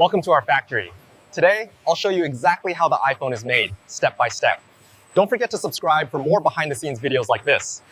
Welcome to our factory. Today, I'll show you exactly how the iPhone is made, step by step. Don't forget to subscribe for more behind-the-scenes videos like this.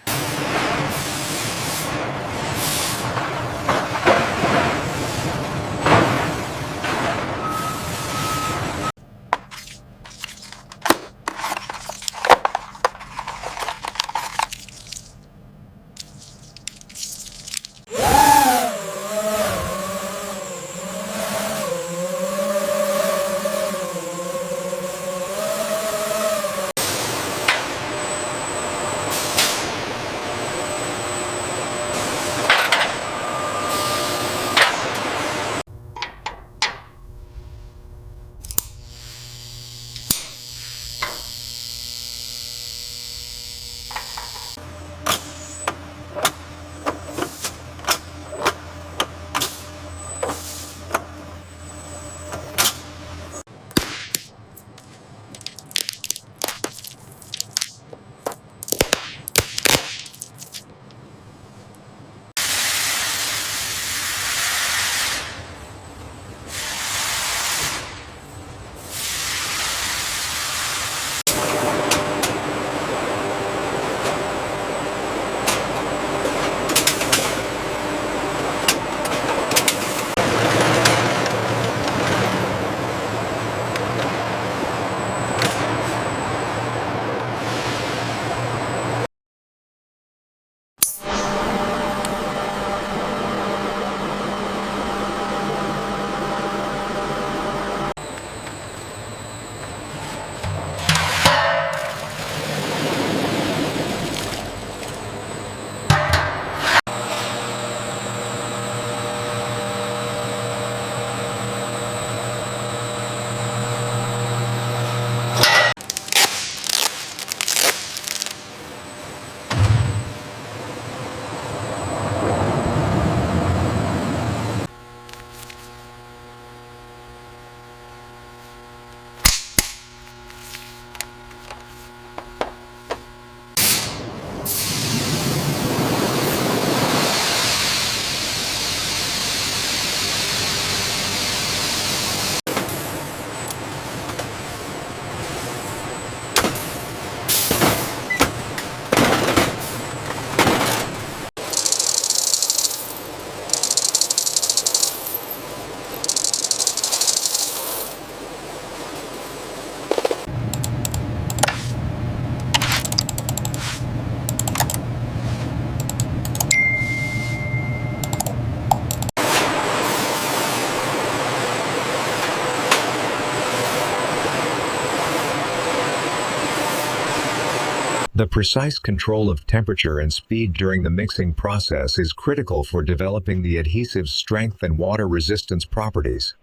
The precise control of temperature and speed during the mixing process is critical for developing the adhesive's strength and water resistance properties.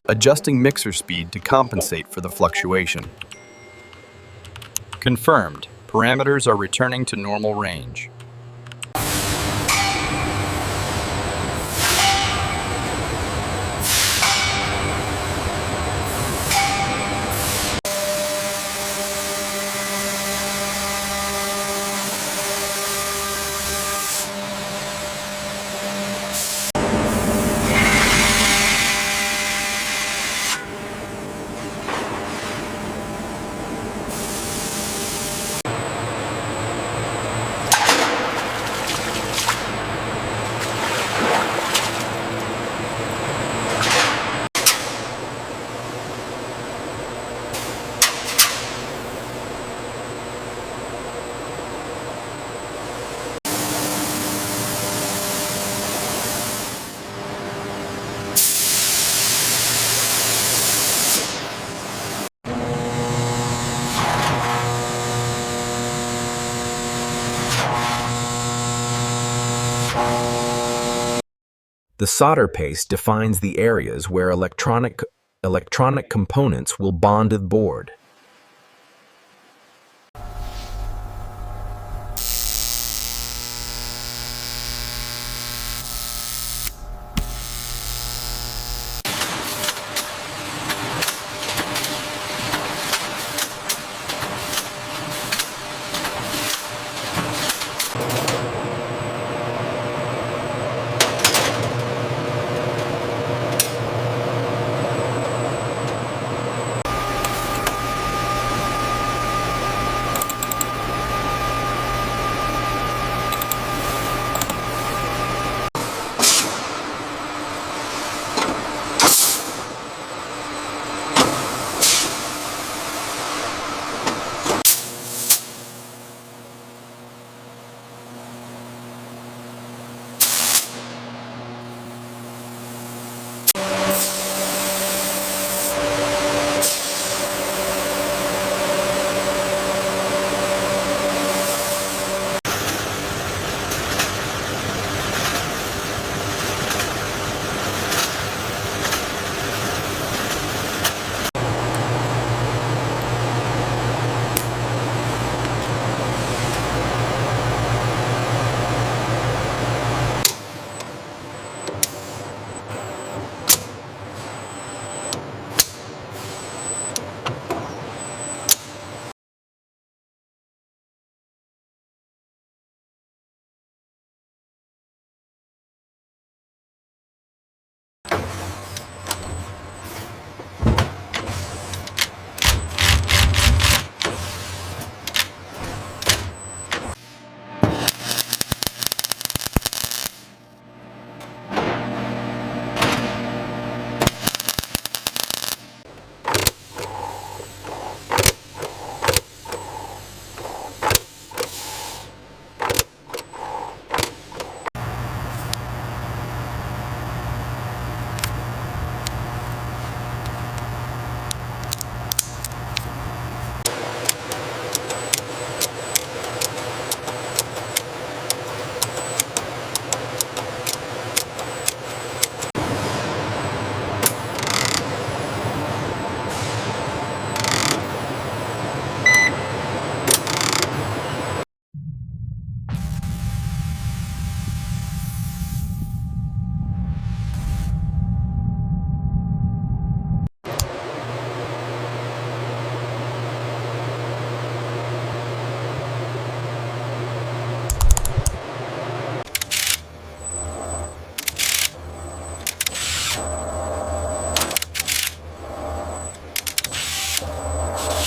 Adjusting mixer speed to compensate for the fluctuation. Confirmed. Parameters are returning to normal range. The solder paste defines the areas where electronic components will bond to the board.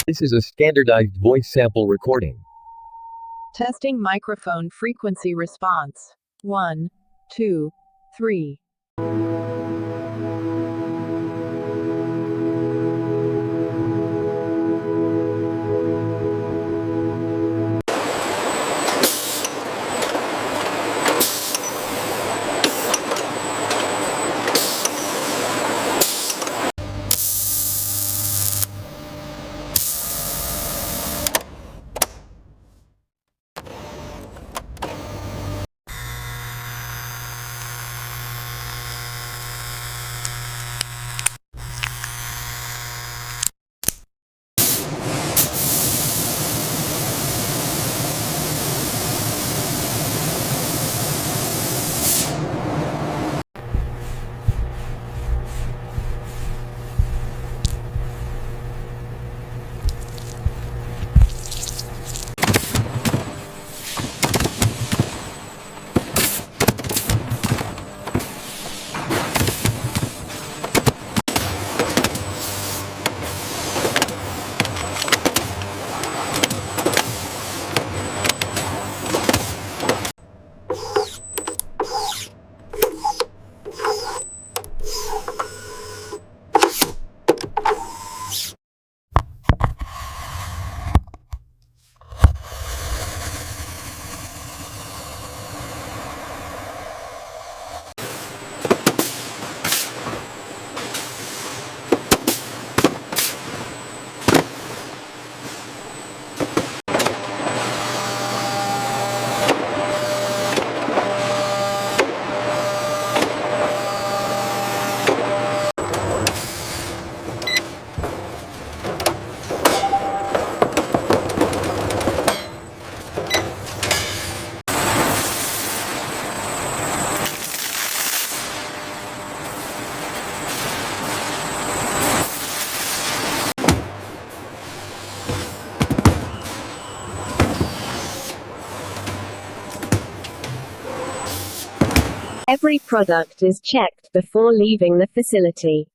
This is a standardized voice sample recording. Testing microphone frequency response. 1, 2, 3. Every product is checked before leaving the facility.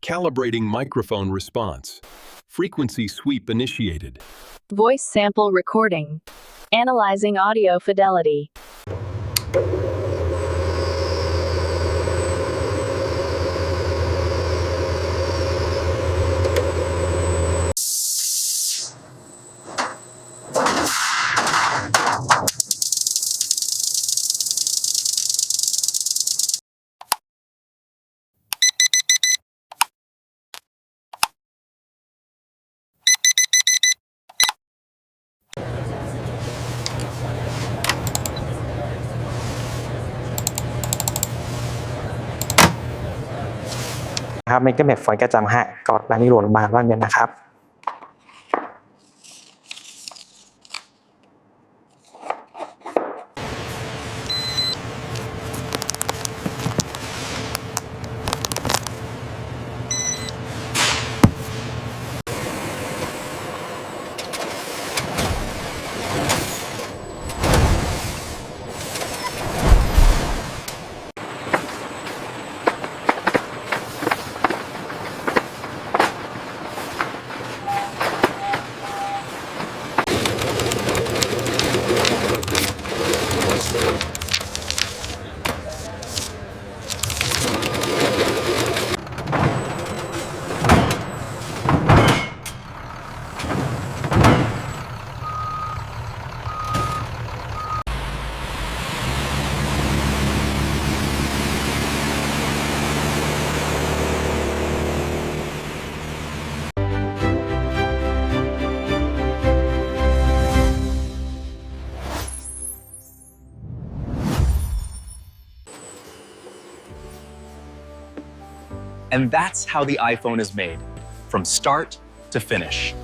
Calibrating microphone response. Frequency sweep initiated. Voice sample recording. Analyzing audio fidelity. Mấy cái mẹp phổi cái chạm hạ cọt là như luồn bàn vang miềnนะครับ And that's how the iPhone is made, from start to finish.